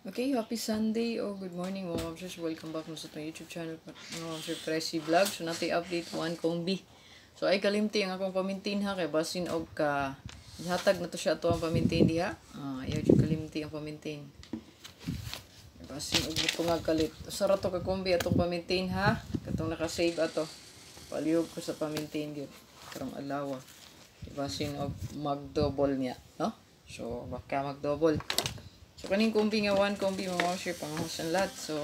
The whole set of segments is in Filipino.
Okay, happy Sunday o good morning mga mamsers. Welcome back sa itong YouTube channel mga mamsers Pressy Vlog. So natin update one kombi. So ay kalimti ang akong pamintin ha kay basin og ka hatag na to siya to ang pamintin diha. Ayaw jud kalimti ang pamintin. Basin og nga kalit. Sara to ka kombi atong pamintin ha. Katong naka-save ato. Palihog ko sa pamintin gyud. Karong alawa. Basin og mag-double niya, no? So baka mag-double. So, kaning kombi nga one kombi mga washer pangahusan lahat. So,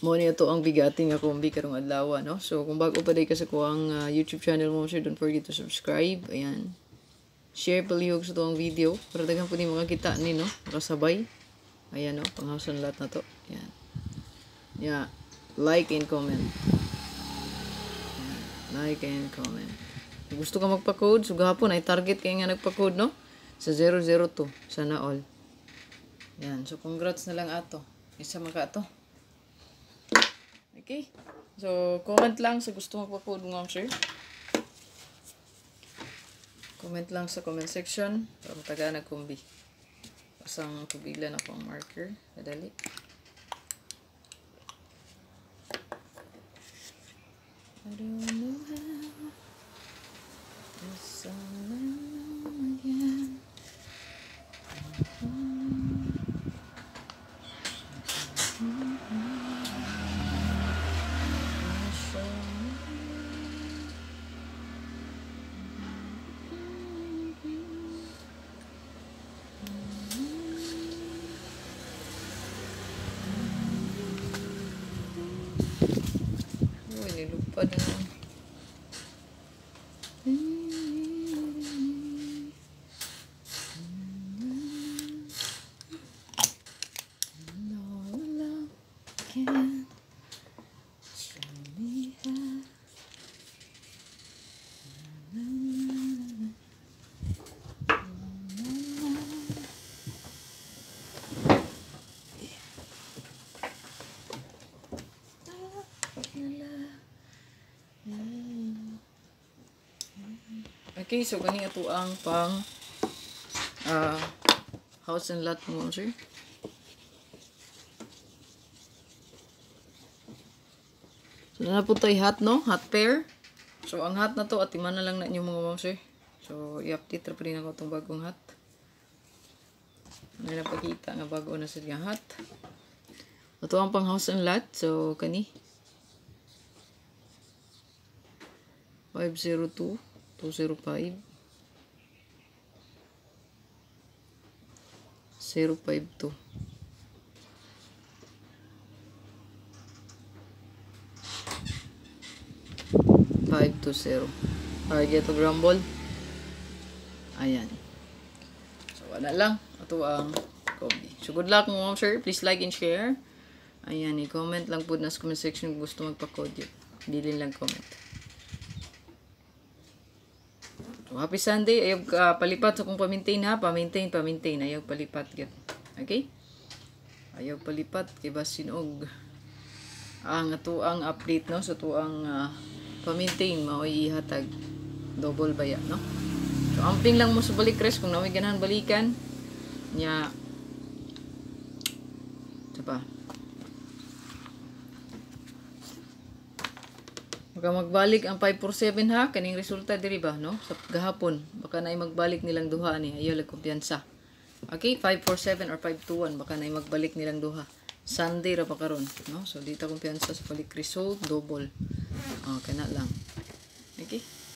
mo niya to ang bigating nga kombi karong adlaw, no? So, kung bago pa day ka sa kuang YouTube channel mo, washer, don't forget to subscribe. Ayan. Share palihog sa to ang video para daghan pud ni mga kita ni, no? Makasabay. Ayan, no? Pangahusan lahat na to. Ayan. Yeah. Like and comment. Ayan. Like and comment. Kung gusto ka magpa-code, so gahapon ay target kay nga nagpa-code, no? Sa 002. Sana all. Yan. So, congrats na lang ato. Isa maka ato. Okay. So, comment lang sa gusto magpa-code mga sir. Comment lang sa comment section. Para mataga nagkumbi. Pasang tubilan ako ang marker. Madali. I don't know how. It's all I know again. Uy, nilupad na. Okay, so gani ato ang pang house and lot mo, sir. So na po tayo hat, no? Hat pair. So ang hat na to atiman na lang na inyo mga ma'am, sir. So i-update ra pa rin ako itong bagong hat. Ano na pakita nga bago na sa hat. Ito ang pang house and lot. So kani 502 205 052 520 target to grumble. Ayan. So wala lang. Ito ang kombi. So good luck mga sir. Please like and share. Ayan. I-comment lang po na sa comment section kung gusto magpa-code yun. Hindi lang comment. So, happy Sunday. Ayaw palipat sa kung pamintain ha. Pamintain. Ayaw palipat. Get. Okay? Ayaw palipat. Kaya ba sinog ang ito ang update, no? So ito ang pamintain. Maoy ihatag. Double baya, no? So amping lang mo sa balik rest. Kung naway ganahan balikan. Nya. Sapa. Baka magbalik ang 547 ha, kaning resulta diri ba, no? Sa gahapon, baka naay magbalik nilang duha ni, ayaw lag kumpiyansa. Okay, 547 or 521, baka naay magbalik nilang duha. Sunday ra pa karon, no? So dito kumpiyansa sa balik result double. Kana lang. Okay?